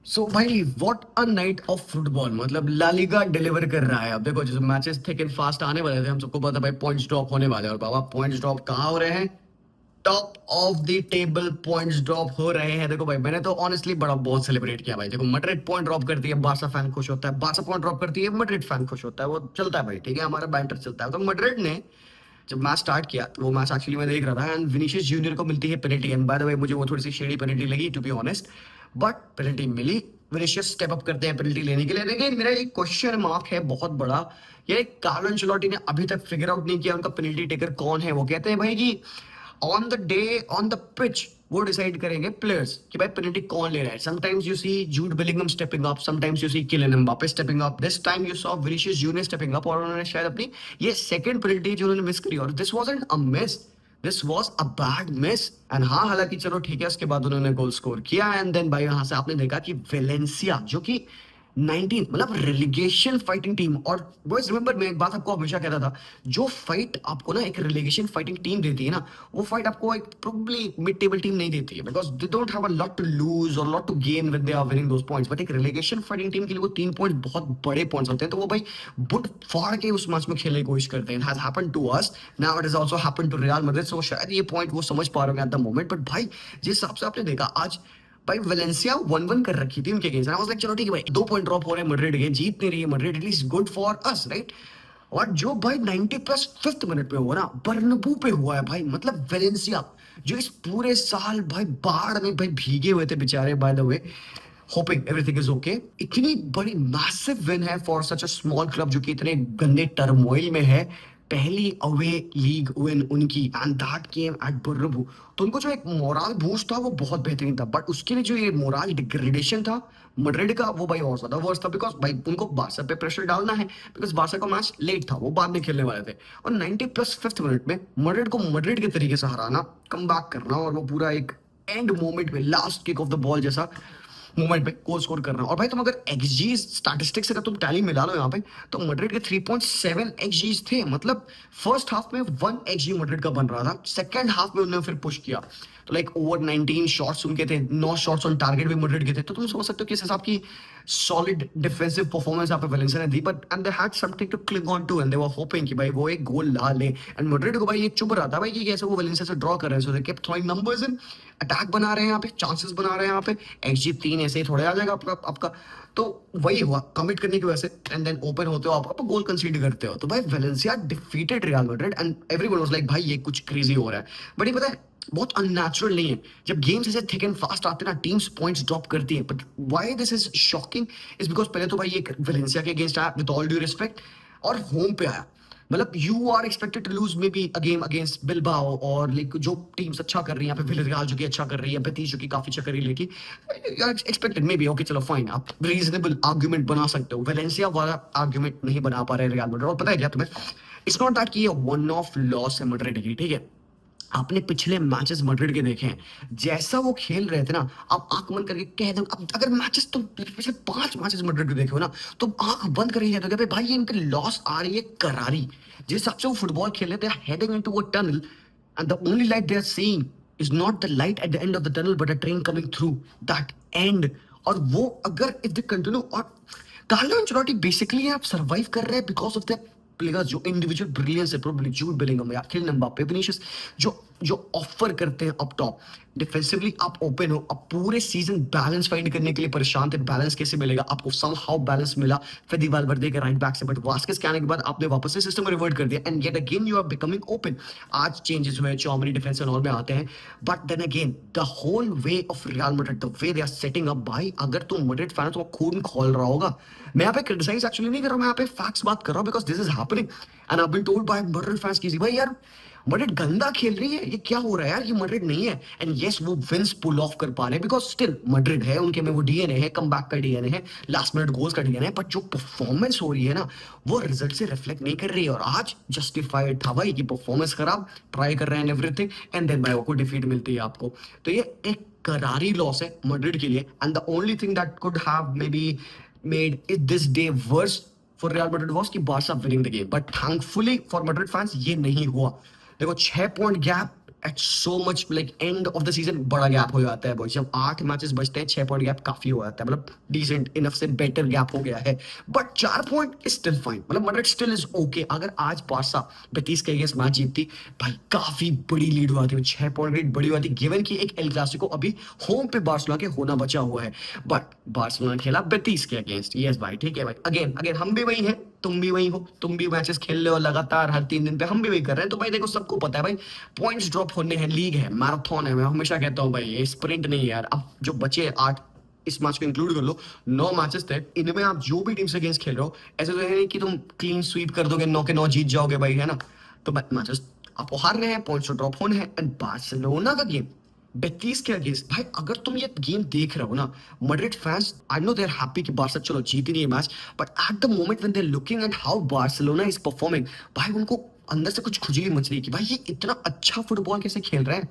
सो भाई what a night of football. मतलब La Liga deliver कर रहा है। अब देखो जैसे मैचेस थिक एंड फास्ट आने वाले थे, हम सबको पता है भाई पॉइंट्स ड्रॉप होने वाले हैं। और बाबा पॉइंट्स ड्रॉप कहाँ हो रहे हैं? Top of the table points drop हो रहे हैं। देखो भाई मैंने तो ऑनेस्टली बड़ा बहुत सेलिब्रेट किया भाई। देखो मैड्रिड पॉइंट ड्रॉप करती है, बार्सा फैन खुश होता है। बार्सा पॉइंट ड्रॉप करती है, मैड्रिड फैन खुश होता है। वो चलता है भाई, ठीक है, हमारा बैंटर चलता है। तो मैड्रिड ने जब मैच स्टार्ट किया तो वो मैच एक्चुअली मैं देख रहा था, एंड विनीशियस जूनियर को मिलती है penalty. And by the way मुझे वो थोड़ी सी शेडी पेनल्टी लगी to be honest, but penalty मिली। विनीशियस स्टेप अप करते हैं पेनल्टी लेने के लिए। लेकिन मेरा एक क्वेश्चन मार्क है बहुत बड़ा। ये कार्लो एंचेलोटी ने अभी तक फिगर आउट नहीं किया उनका पेनल्टी टेकर कौन है। वो कहते हैं भाई कि on the day on the pitch वो डिसाइड करेंगे प्लेयर्स कि भाई पेनल्टी कौन ले रहा है। Sometimes you see Jude Bellingham stepping up, sometimes you see Kylian Mbappe stepping up. This time you saw Vinicius Junior stepping up, और उन्होंने शायद अपनी ये सेकंड पेनल्टी जो उन्होंने मिस करी, और this wasn't a miss, this was a bad miss. And हाँ, हालांकि चलो ठीक है, उसके बाद उन्होंने गोल स्कोर किया। एंड देन भाई यहाँ से आपने देखा कि वेलेंसिया जो कि 19 मतलब रिलीगेशन फाइटिंग टीम। और बॉयज रिमेंबर, मैं एक बात आपको हमेशा कहता था, जो फाइट आपको ना एक रिलीगेशन फाइटिंग टीम देती है ना, वो फाइट आपको एक प्रोबब्ली मिड टेबल टीम नहीं देती है, because they don't have a lot to lose और lot to gain when they are winning those points. But एक रिलीगेशन फाइटिंग टीम के लिए वो 3 पॉइंट बहुत बड़े पॉइंट्स होते हैं। तो वो भाई बुट फाड़ के उस मैच में खेलने की कोशिश करते हैं। Has happened to us, now it is also happened to real Madrid. So शायद ये पॉइंट वो समझ पा रहे हैं एट द मोमेंट। बट भाई जिस हिसाब से आपने देखा आज, भाई वेलेंसिया 1-1 कर रखी थी उनके अगेंस्ट। आई वाज लाइक चलो ठीक है भाई, 2 पॉइंट ड्रॉप हो रहे हैं, मैड्रिड के जीत नहीं रही है Madrid, at least good for us, right. और जो भाई 90 प्लस फिफ्थ मिनट पे हुआ ना, बर्नबू पे हुआ है भाई। मतलब वेलेंसिया जो इस पूरे साल भाई बाढ़ में भाई भीगे हुए थे बेचारे, bye the way hopping everything is okay, इतनी बड़ी मैसिव विन है for such a small club जो कि इतने गंदे टर्मोइल में है। पहली अवे लीग विन उनकी, and that came at Bernabeu. तो उनको जो एक मोरल बूस्ट था वो बहुत बेहतरीन था, बट उसके लिए जो ये मोरल डिग्रेडेशन था मैड्रिड का, वो भाई और ज्यादा वर्स था। बिकॉज भाई उनको बारसा पे प्रेशर डालना है, बिकॉज बारसा का मैच लेट था, वो बाद में खेलने वाले थे। और 90 प्लस फिफ्थ मिनट में मैड्रिड को मैड्रिड के तरीके से हराना, कम बैक करना, और वो पूरा एक एंड मोमेंट में last kick off the ball जैसा मोमेंट पे गोल स्कोर कर रहा हूं। और भाई तुम अगर एक्सजी स्टैटिस्टिक्स अगर तुम टैली मिला लो यहाँ पे, तो मैड्रिड के 3.7 एक्सजीज थे। मतलब फर्स्ट हाफ में 1 एक्सजी मैड्रिड का बन रहा था, सेकंड हाफ में उन्होंने फिर पुश किया। तो लाइक ओवर 19 शॉट्स उनके थे, 9 शॉट्स ऑन टारगेट भी मैड्रिड के थे। तो तुम समझ सकते हो किस हिसाब की सॉलिड डिफेंसिव परफॉर्मेंस यहाँ पे वेलेंसिया ने दी। But and they had something to cling on to, and they were hoping कि भाई वो एक गोल ला ले। एंड मैड्रिड को भाई ये चुभ रहा था भाई कि कैसे वो वेलेंसिया से ड्रॉ कर रहे हैं। So they kept throwing numbers in, attack बना रहे हैं यहाँ पे, चांसेस बना रहे हैं यहाँ पे। एक्सजी 3 ऐसे ही थोड़े आ जाएगा आपका आपका। तो वही हुआ कमिट करने की वजह से, एंड देन ओपन होते हो आप गोल कंसीड करते हो। तो भाई Valencia defeated real Madrid, and everyone was like भाई ये कुछ क्रेजी हो रहा है। बट ये पता है बहुत अननेचुरल नहीं है। जब गेम्स ऐसे थिक एंड फास्ट आते हैं ना, टीम्स पॉइंट्स ड्रॉप करती है। But why this is shocking is because पहले तो भाई ये वेलेंसिया के अगेंस्ट आया विद ऑल ड्यू रिस्पेक्ट, और होम पे आया। मतलब you are expected to lose maybe a game against Bilbao, और लाइक जो टीम्स अच्छा कर रही है यहाँ पे, विलेरियल जो कि अच्छा कर रही है, बेटिस जो कि काफी अच्छा कर रही है, लेकिन एक्सपेक्टेड मे बी ओके चलो फाइन, आप रीजनेबल आर्गुमेंट बना सकते हो। वेलेंसिया वाला आर्गुमेंट नहीं बना पा रहे रियल मैड्रिड। और पता है क्या तुम्हें, इट्स नॉट दैट कि ये वन ऑफ लॉस है मैड्रिड की, ठीक है। आपने पिछले मैचेस मैड्रिड के देखे हैं, जैसा वो खेल रहे थे ना, आप आंख बंद करके कह दो। अब अगर मैचेस तुम पिछले 5 मैचेस मैड्रिड के देखे हो ना, तो आंख बंद करके कह दोगे भाई ये इनके लॉस आ रही है करारी। जिस हिसाब से वो फुटबॉल खेल रहे थे, heading into a tunnel, and the only light they are seeing is not the light at the end of the tunnel, but a train coming through that end. और वो अगर इफ दे कंटिन्यू, और Carlo Ancelotti basically आप survive कर रहे हैं because of the players जो individual brilliance है, प्रोबब्ली जूड बेलिंगम या किलियन एम्बापे, विनीशियस, जो जो ऑफर करते हैं अप टॉप। डिफेंसिवली आप ओपन हो, अब पूरे सीजन बैलेंस फाइंड करने के लिए परेशान थे, बैलेंस कैसे मिलेगा आपको, सम हाउ बैलेंस मिला फेदी वालवर्दे के राइट बैक से। बट वास्केस के आने के बाद आपने वापस से सिस्टम रिवर्ट कर दिया, and yet again you are becoming open. आज चेंजेस हुए, चौमरी डिफेंस एंड ऑल में आते हैं, but then again the whole way of Real Madrid, the way they are setting up, भाई अगर तुम मैड्रिड फैन हो तो खून खोल रहा होगा। मैं यहाँ पे क्रिटिसाइज एक्चुअली नहीं कर रहा हूँ, मैं यहाँ पे फैक्ट्स बात कर रहा हूँ, because this is happening and I been told by Madrid fans की भाई यार मैड्रिड गंदा खेल रही है, ये क्या हो रहा है यार, ये मैड्रिड नहीं है। एंड यस वो विंस पुल ऑफ कर पा रहे हैं बिकॉज स्टिल मैड्रिड है, उनके में वो डीएनए है, कम बैक का डीएनए है, लास्ट मिनट गोल्स का डीएनए है। बट जो परफॉर्मेंस हो रही है ना, वो रिजल्ट से रिफ्लेक्ट नहीं कर रही है। और आज जस्टिफाइड था भाई कि परफॉर्मेंस खराब, ट्राई कर रहे हैं एवरीथिंग, एंड देन भाई को डिफीट मिलती है आपको। तो ये एक करारी लॉस है मैड्रिड के लिए, and the only thing that could have maybe made it this day worse for real Madrid was कि Barca winning the game. But thankfully for Madrid fans ये नहीं हुआ। देखो 6 point gap at so much like end of the season बड़ा gap हो जाता है boy, जब 8 मैचेस बचते हैं 6 पॉइंट गैप काफी हो जाता है, मतलब डिसेंट इनफ से बेटर गैप हो गया है, but 4 point is still fine, मतलब मड्रिड स्टिल इज ओके। अगर आज बारसा बेटिस के अगेंस्ट मैच जीतती भाई काफी बड़ी लीड हुआ थी, 6 पॉइंट लीड बड़ी हुआ थी, गिवन कि एक एल क्लासिको अभी होम पे बार्सिलोना के होना बचा हुआ है, बट बार्सिलोना खेला बेटिस के अगेंस्ट। यस भाई ठीक है भाई, अगेन अगेन हम भी वही हैं, तुम भी वही हो, तुम भी मैचेस खेल रहे हो लगातार हर 3 दिन पे, हम भी वही कर रहे हैं। तो भाई देखो सबको पता है भाई पॉइंट्स ड्रॉप होने हैं, लीग है, मैराथन है, मैं हमेशा कहता हूँ भाई ये स्प्रिंट नहीं है यार। अब जो बचे 8, इस मैच को इंक्लूड कर लो, 9 मैचेस थे, इनमें आप जो भी टीम से अगेंस्ट खेल रहे हो, ऐसे तो है नहीं कि तुम क्लीन स्वीप कर दोगे, 9 के 9 जीत जाओगे भाई, है ना। तो मैचेस आपको हार रहे हैं, पॉइंट्स ड्रॉप होने हैं, एंड बार्सिलोना का गेम बेतीस के अगेंस्ट भाई, अगर तुम ये गेम देख रहे हो ना, Madrid fans I know they are happy कि बार्सा चलो जीत नहीं है match, but at the moment when they are looking at how Barcelona is performing, भाई उनको अंदर से कुछ खुजली मच रही है कि भाई ये इतना अच्छा फुटबॉल कैसे खेल रहे हैं।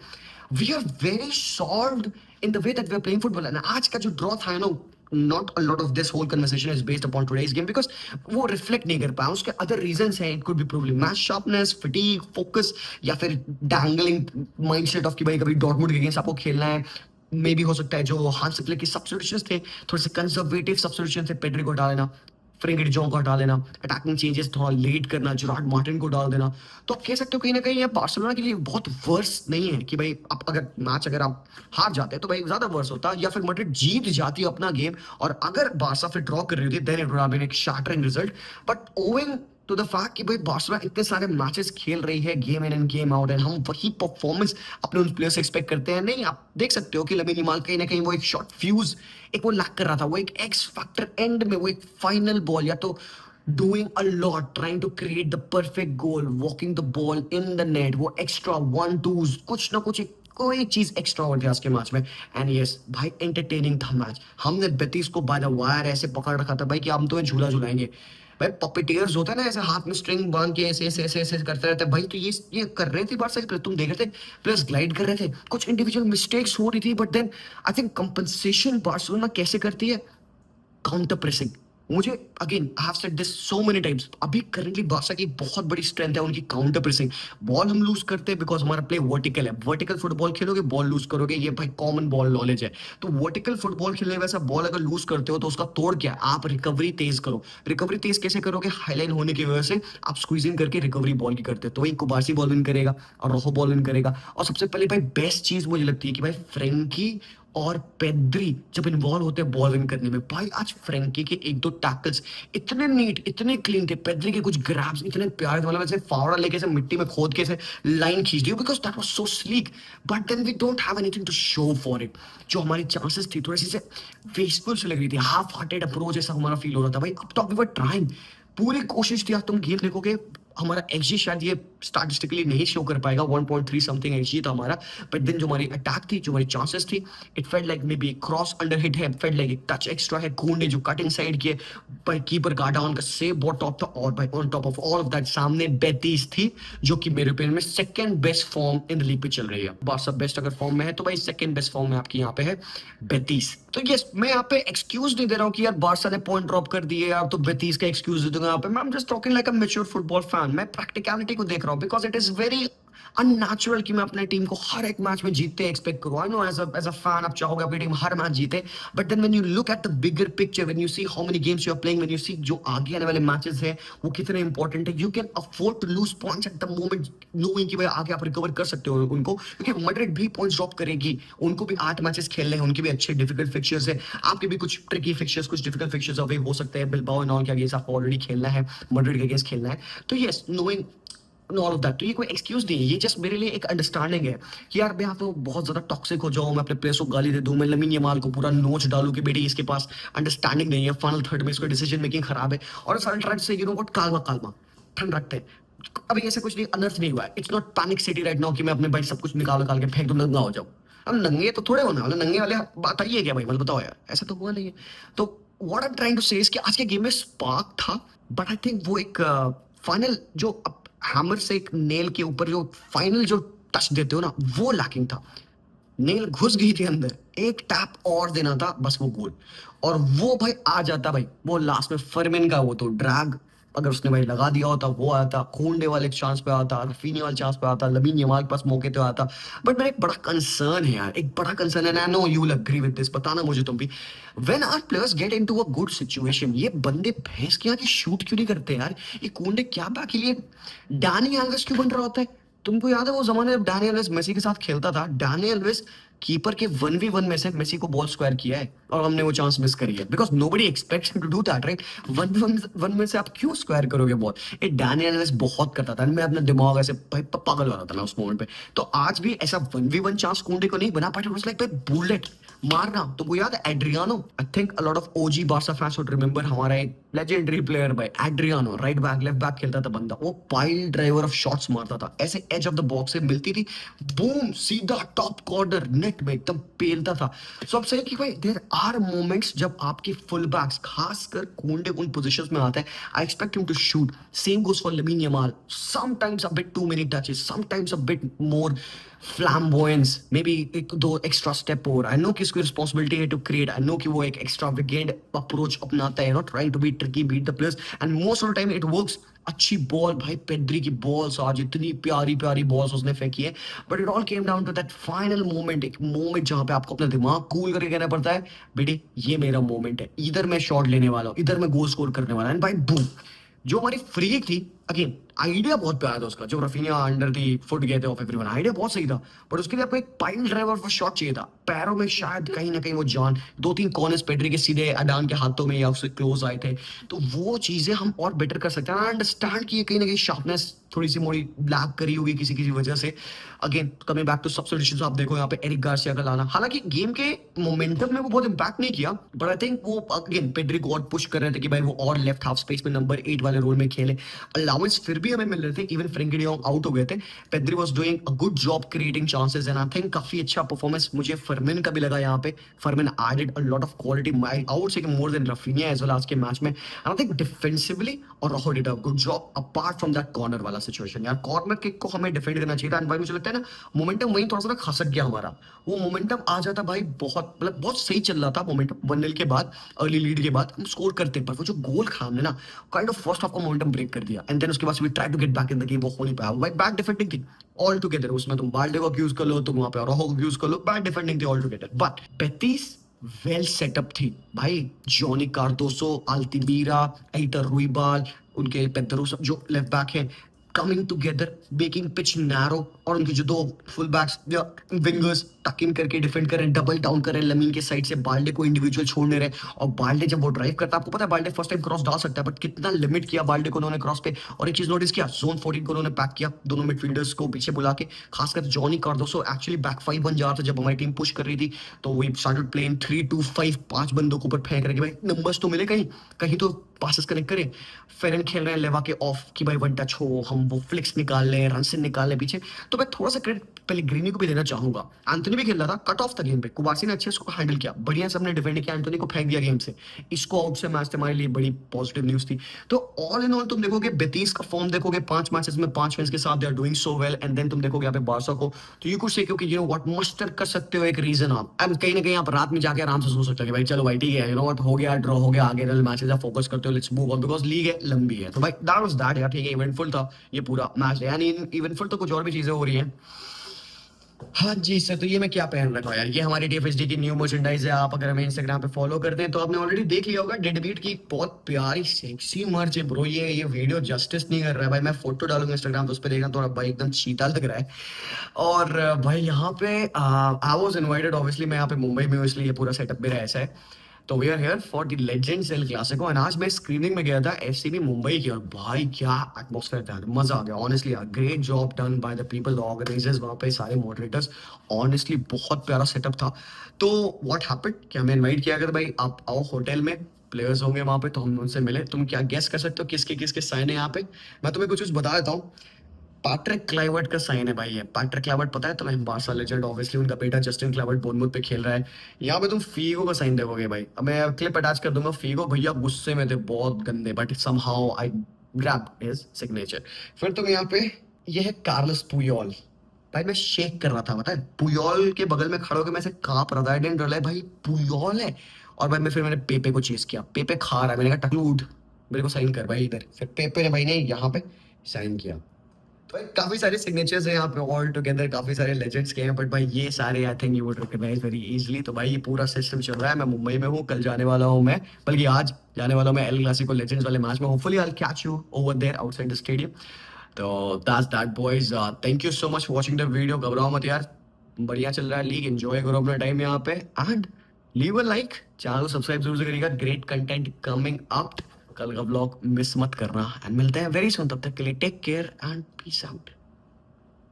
We are very solve in the way that we are playing football, and आज का जो ड्रॉ था ना, not a lot of this whole conversation is based upon today's game because वो reflect नहीं कर पाया, उसके other reasons हैं, it could be probably match sharpness, fatigue, focus, या फिर dangling mindset of कि भाई कभी डॉर्टमुंड के अगेंस्ट आपको खेलना है, मे भी हो सकता है जो हांस फ्लिक के सब्स्टिट्यूशंस थे थोड़े से कंजर्वेटिव सब्स्टिट्यूशन थे, पेड्री को हटा लेना, फ्रेंकी de Jong को हटा लेना, अटैकिंग चेंजेस थोड़ा लेट करना, जेरार्ड मार्टिन को डाल देना, तो आप कह सकते हो कहीं ना कहीं ये बार्सिलोना के लिए बहुत वर्स नहीं है कि भाई आप अगर मैच अगर आप हार जाते तो भाई ज्यादा वर्स होता, या फिर मैड्रिड जीत जाती अपना गेम और अगर बार्सा फिर ड्रॉ कर रही होती then it would have been एक shattering result, but owing to the fact कि भाई बार्सिलोना इतने सारे मैचेस खेल रही है game in and game out, and हम वही परफॉर्मेंस अपने उन प्लेयर्स से एक्सपेक्ट करते हैं। नहीं, आप देख सकते हो कि लमीन यमाल कहीं ना कहीं वो एक शॉट फ्यूज, एक वो लैक कर रहा था, वो एक एक्स फैक्टर एंड में, वो एक फाइनल बॉल या तो doing a lot, trying to create the perfect goal, walking the ball in the net, वो extra 1-2s कुछ ना कुछ कोई चीज एक्स्ट्रा हो गया उसके मैच में, एंड यस भाई एंटरटेनिंग था मैच। हमने बेतीस को बाय द वायर ऐसे पकड़ रखा था भाई कि हम तो झूला झुलाएंगे भाई, पपेटियर्स होता है ना ऐसे हाथ में स्ट्रिंग बांध के ऐसे ऐसे ऐसे ऐसे करते रहते हैं भाई, तो ये कर रहे थे बार तुम देख रहे थे, प्लेयर्स ग्लाइड कर रहे थे, कुछ इंडिविजुअल मिस्टेक्स हो रही थी, but then I think compensation Barcelona कैसे करती है, काउंटर प्रेसिंग। मुझे again I have said this so many times, अभी करंटली बार्सा की बहुत बड़ी स्ट्रेंथ है उनकी काउंटर प्रेसिंग। बॉल हम लूज करते हैं बिकॉज हमारा प्ले वर्टिकल है, वर्टिकल फुटबॉल खेलोगे बॉल लूज करोगे, ये भाई कॉमन बॉल नॉलेज है। तो वर्टिकल फुटबॉल खेलने वैसा बॉल अगर लूज करते हो तो उसका तोड़ क्या है, आप रिकवरी तेज करो। रिकवरी तेज कैसे करोगे, हाईलाइन होने की वजह से आप स्क्वीजिंग करके रिकवरी बॉल की करते हो, तो वही कुबारसी बॉल विन करेगा और रोहो बॉल विन करेगा। और सबसे पहले भाई बेस्ट चीज मुझे लगती है कि भाई फ्रेंकी और पेद्री जब इन्वॉल्व होते हैं बॉल विन करने में, भाई आज फ्रेंकी के 1-2 टैकल्स इतने नीट इतने क्लीन थे, पेद्री के कुछ ग्रैब्स इतने प्यारे थे, मतलब ऐसे फावड़ा लेके से मिट्टी में खोद के से लाइन खींच दी, because that was so sleek, but then we don't have anything to show for it. जो हमारी चांसेस थी थोड़ी सी से वेस्टफुल से लग रही थी, हाफ हार्टेड अप्रोच ऐसा हमारा फील हो रहा था भाई, अब तो वी वर ट्राइंग, पूरी कोशिश थी। आप तुम गेम देखोगे हमारा एक्सजी शायद ये स्टैटिस्टिकली नहीं शो कर पाएगा, 1.3 समथिंग एक्सजी था हमारा, बट देन जो हमारी अटैक थी, जो हमारी चांसेस थी, it felt like may be cross under hit है, फेल्ट लाइक एक टच एक्स्ट्रा है, खून ने जो कट इन साइड किए, भाई कीपर गार्ड ऑन का सेव बहुत टॉप था, और भाई on top of all of that सामने बेतीस थी जो कि मेरे ओपिनियन में second best form in the league पे चल रही है। बारसा बेस्ट अगर फॉर्म में है तो भाई सेकंड बेस्ट फॉर्म में आपकी यहाँ पे है बेतीस। तो यस मैं यहाँ पे एक्सक्यूज नहीं दे रहा हूँ कि यार बारसा ने पॉइंट ड्रॉप कर दिए यार तो बेतीस का एक्सक्यूज दे दूंगा यहाँ पे, मैं am just talking like a mature football fan, मैं प्रैक्टिकलिटी को देख रहा हूँ, because it is very unnatural कि मैं अपने टीम को हर एक मैच में जीतते एक्सपेक्ट करूं। I know as a fan आप चाहोगे अपनी टीम हर मैच जीते, but then when you look at the bigger picture, when you see how many games you are playing, when you see जो आगे आने वाले मैचेस हैं वो कितने इंपॉर्टेंट है, you can afford to lose points at the moment knowing कि भाई आगे आप रिकवर कर सकते हो उनको, क्योंकि मैड्रिड भी पॉइंट्स ड्रॉप करेगी, उनको भी 8 मैचेस खेलने हैं, उनके भी अच्छे डिफिकल्ट फिक्चर्स है, आपके भी कुछ ट्रिकी फिक्चर्स कुछ डिफिकल्ट फिक्चर्स अवे हो सकते हैं, बिलबाओ एंड ऑल के अगेंस्ट आपको ऑलरेडी खेलना है, मैड्रिड के अगेंस्ट खेलना है, तो yes knowing all of that, तो ये कोई एक्सक्यूज नहीं है, ये जस्ट मेरे लिए एक अंडरस्टैंडिंग है कि यार मैं यहाँ तो बहुत ज्यादा टॉक्सिक हो जाऊं, मैं अपने प्लेयर्स को गाली दे दूं, मैं लमीन यमाल को पूरा नोच डालूं कि बेटी इसके पास अंडरस्टैंडिंग नहीं है, फाइनल थर्ड में इसका डिसीजन मेकिंग खराब है, और सारे ट्राइड से यू नो व्हाट कालमा कालमा ठंड रखते हैं। अभी ऐसे कुछ नहीं, अनर्थ नहीं हुआ है, it's not panic city right now कि मैं अपने भाई सब कुछ निकाल निकाल के फेंक दूं नंगा हो जाऊं, अब नंगे तो थोड़े होना वाले, नंगे वाले बात आई है क्या भाई, मतलब बताओ यार, ऐसा तो हुआ नहीं है। तो what I am trying to say is कि आज के गेम में स्पार्क था, बट आई थिंक वो एक फाइनल जो हैमर से एक नेल के ऊपर जो फाइनल जो टच देते हो ना, वो लैकिंग था। नेल घुस गई थी अंदर, एक टैप और देना था बस वो गोल, और वो भाई आ जाता भाई, वो लास्ट में फर्मिन का वो तो ड्रैग अगर उसने भाई लगा दिया होता वो आता, कोंडे वाले चांस पे आता, रफीनी वाले चांस पे आता, लमीन यमाल के पास मौके तो आता। बट मेरा एक बड़ा कंसर्न है यार, एक बड़ा कंसर्न है, I know you will agree with this, बताना मुझे तुम भी। When our players get into a good situation, ये बंदे भैंस के आगे शूट क्यों नहीं करते यार? ये कोंडे क्या बैक के लिए डैनी एल्वेस क्यों बन रहा होता है? तुमको याद है वो जमाने जब डैनी एल्वेस मेसी के साथ खेलता था? डैनी एल्वेस कीपर के 1v1 में से मेसी को बॉल स्क्वायर किया है और हमने वो चांस मिस करी है, because nobody expects him to do that, right? 1v1 में से आप क्यों स्क्वायर करोगे बॉल? ये डैनी एल्वेस बहुत करता था, मैं अपना दिमाग ऐसे भाई पागल हो रहा था मैं उस मोमेंट पे। तो आज भी ऐसा 1v1 चांस कोंडे को नहीं बना पाया, वाज लाइक भाई बुलेट मारना। तुमको याद है Adriano? I think a lot of OG Barca fans would remember, हमारा एक लेजेंडरी प्लेयर भाई Adriano, right back left back खेलता था बंदा, वो पाइल ड्राइवर ऑफ शॉट्स मारता था, ऐसे एज ऑफ द बॉक्स से मिलती थी, बूम सीधा टॉप कॉर्नर नेट में एकदम पेलता था। सो अब सही कि भाई देयर आर मोमेंट्स जब आपके फुल बैक्स खासकर कोंडे उन पोजीशंस में आता है, I expect him to shoot. Same goes for Lamine Yamal, sometimes a bit too many touches, sometimes a bit more flamboyance, maybe एक दो एक्स्ट्रा स्टेप और। आई नो कि इसकी रिस्पॉन्सिबिलिटी है टू क्रिएट, आई नो कि वो एक extra wicket approach अपनाता है, not trying to be tricky beat the players, and most of the time it works. अच्छी बॉल भाई, पेड्री की बॉल्स आज इतनी प्यारी प्यारी बॉल्स उसने फेंकी है, but it all came down to that final moment, एक मोमेंट जहां पे आपको अपना दिमाग कूल करके कहना पड़ता है बेटे ये मेरा मोमेंट है, इधर मैं शॉट लेने वाला हूँ, इधर मैं गोल स्कोर करने वाला, एंड भाई बूम। जो हमारी फ्री किक थी, अगेन आइडिया बहुत प्यारा था उसका, जो रफीनिया अंडर दी फुट गए थे ऑफ एवरीवन, आइडिया बहुत सही था, बट उसके लिए आपको एक पाइल ड्राइवर फॉर शॉट चाहिए था, पैरों में शायद कहीं ना कहीं वो जान, दो तीन कॉर्नर्स पेड्री के सीधे अडान के हाथों में या उससे क्लोज आए थे, तो वो चीजें हम और बेटर कर सकते हैं। आई अंडरस्टैंड कि ये कहीं ना कहीं शार्पनेस थोड़ी सी मोड़ी लैग करी होगी किसी किसी वजह से। Again coming back to substitutions, आप देखो यहाँ पे एरिक गार्सिया का लाना, हालांकि गेम के मोमेंटम में वो बहुत इंपैक्ट नहीं किया, बट आई थिंक वो अगेन पेड्री को और पुश कर रहे थे कि भाई वो और लेफ्ट हाफ स्पेस में नंबर 8 वाले रोल में खेले, अलाउंस फिर भी हमें मिल रहे थे, इवन फ्रेंकी डियोंग आउट हो गए थे, Pedri was doing a good job creating chances, and I think काफी अच्छा परफॉर्मेंस मुझे फर्मिन का भी लगा यहाँ पे। Fermin added a lot of quality, I would say more than Raphinha as well आज के मैच में, and I think defensively Araujo did a good job apart from that corner वाला सिचुएशन। यार कॉर्नर किक को हमें defend करना चाहिए था, एंड भाई मुझे लगता है ना मोमेंटम वहीं थोड़ा सा ना खसक गया हमारा, वो मोमेंटम आ जाता भाई, बहुत मतलब बहुत सही चल रहा था मोमेंटम 1-0 के बाद, अर्ली लीड के बाद हम स्कोर करते, पर वो जो गोल खा हमने ना काइंड ऑफ फर्स्ट हाफ का मोमेंटम ब्रेक कर दिया, एंड देन उसके बाद we try to get back in the game, वो हो नहीं पाया भाई, बैक डिफेंडिंग थी ऑल टुगेदर, उसमें तुम बाल्डे को एक्यूज कर लो, तुम वहां पे रोहो को एक्यूज कर लो, बैक डिफेंडिंग थी all together, but Betis well setup थी भाई। जॉनी कार्दोसो, अल्तिमीरा, एइटर रुइबाल, उनके पेड्रो सब जो लेफ्ट बैक हैं, coming together making pitch narrow, और उनके जो दो फुल बैक्स विंगर्स टक इन करके डिफेंड कर रहे हैं, डबल डाउन कर रहे हैं लमीन के साइड से, बाल्डे को इंडिविजुअल छोड़ने रहे, और बाल्डे जब वो ड्राइव करता है, आपको पता है बाल्डे फर्स्ट टाइम क्रॉस डाल सकता है, बट कितना लिमिट किया बाल्डे को उन्होंने क्रॉस पे। और एक चीज नोटिस किया, जोन 14 को उन्होंने पैक किया, दोनों मिडफील्डर्स को पीछे बुला के, खासकर Johnny Cardoso actually back five बन जा रहा था जब हमारी टीम पुश कर रही थी, तो वी स्टार्टेड प्लेइंग 3-2-5, 5 बंदों को ऊपर फेंक रहे कि भाई नंबर्स तो मिले, कहीं कहीं तो पासेस कनेक्ट करें। फेरन खेल रहे हैं लेवा के ऑफ कि भाई वन टच हो, हम वो फ्लिक्स निकाल लें, रन से निकाल लें पीछे, तो मैं थोड़ा सा क्रेडिट पेलेग्रिनी को भी देना चाहूंगा। एंथोनी भी खेल रहा था, कट ऑफ था गेम पे, कुबार्सी ने अच्छे उसको हैंडल किया, बढ़िया सबने डिफेंड किया, एंथोनी को फेंक दिया गेम से, इसको आउट से मैच हमारे लिए बड़ी पॉजिटिव न्यूज थी। तो ऑल इन ऑल तुम देखोगे बेतीस का फॉर्म देखोगे, 5 मैचेस में 5 विन्स के साथ they are doing so well, and then तुम देखोगे यहाँ पे बारसा को, तो यू कुड से क्योंकि यू नो व्हाट मस्टर कर सकते हो एक रीजन आप, एंड कहीं ना कहीं आप रात में जाके आराम से सो सकते हो कि भाई चलो भाई ठीक है, यू नो व्हाट हो गया, ड्रॉ हो गया, आगे मैचेस आप फोकस करते हो, let's move on, because league है लंबी है, तो भाई दैट वाज दैट यार, ठीक है इवेंटफुल था ये पूरा मैच, यानी इवेंटफुल तो कुछ और भी चीजें हो रही हैं। हाँ जी सर, तो ये मैं क्या पहन रखा हूँ यार, ये हमारी टीएफएसडी की न्यू मर्चेंडाइज है, आप अगर हमें इंस्टाग्राम पे फॉलो करते हैं तो आपने ऑलरेडी देख लिया होगा, डेडबीट की बहुत प्यारी सेक्सी मर्च है ब्रो, ये वीडियो जस्टिस नहीं कर रहा है भाई, मैं फोटो डालूंगा इंस्टाग्राम पे, उस पर देखना थोड़ा भाई एकदम चीता लग रहा है। और भाई यहाँ पे आई वाज इनवाइटेड, ऑब्वियसली मैं यहाँ पे मुंबई में हूँ, इसलिए ये पूरा सेटअप मेरा ऐसा है। तो we are here for the legends El Clasico, and आज मैं स्क्रीनिंग में गया था एफसीबी मुंबई की, और भाई क्या एटमॉस्फेयर था, मजा आ गया ऑनेस्टली यार, great job done by the people, the organisers, वहाँ पे सारे मॉडरेटर्स, ऑनेस्टली बहुत प्यारा सेटअप था। तो व्हाट हैपेंड कि हमें इनवाइट किया गया, भाई आप आओ होटल में, प्लेयर्स होंगे वहाँ पे, तो हम उनसे मिले। तुम क्या गेस कर सकते हो किसके किसके साइन है यहाँ पे? मैं तुम्हें कुछ बता देता हूँ। पैट्रिक क्लाइवर्ट का साइन है भाई, है पैट्रिक क्लाइवर्ट, पता है तुम्हें, बार्सा लेजेंड, ऑब्वियसली उनका बेटा जस्टिन क्लाइवर्ट बोurnemouth पे खेल रहा है। यहाँ पे तुम फीगो का साइन देखोगे भाई, अब मैं क्लिप अटैच कर दूंगा, फीगो भैया गुस्से में थे बहुत गंदे, but somehow I grab his signature. फिर तुम यहाँ पे, ये है कार्लोस पुयोल, भाई मैं शेक कर रहा था, पता है पुयोल के बगल में खड़े होकर मैं ऐसे कांप रहा था, आई भाई पुयोल है। और भाई मैं फिर मैंने पेपे को चेस किया, पेपे खा रहा है, मैंने कहा टकलू उठ, मेरे को साइन कर भाई इधर, फिर पेपर ने भाई ने यहाँ पे साइन किया। तो भाई काफी सारे सिग्नेचर्स हैं यहाँ पे ऑल टुगेदर, काफी सारे लेजेंड्स के हैं, बट भाई ये सारे I think you would recognise very easily. तो भाई ये पूरा सिस्टम चल रहा है, मैं मुंबई में हूँ, कल जाने वाला हूँ मैं, बल्कि आज जाने वाला हूँ मैं एल क्लासिको लेजेंड्स वाले मैच में। Hopefully I will catch you over there outside the stadium. तो that's that boys, thank you so much for watching the video. घबराओ मत यार, बढ़िया चल रहा है लीग, एंजॉय करो अपना टाइम यहाँ पे, and leave a like, channel को सब्सक्राइब जरूर से करिएगा। ग्रेट कंटेंट कमिंग अप, कल का व्लॉग मिस मत करना, एंड मिलते हैं वेरी सुन, तब तक के लिए take care and peace out.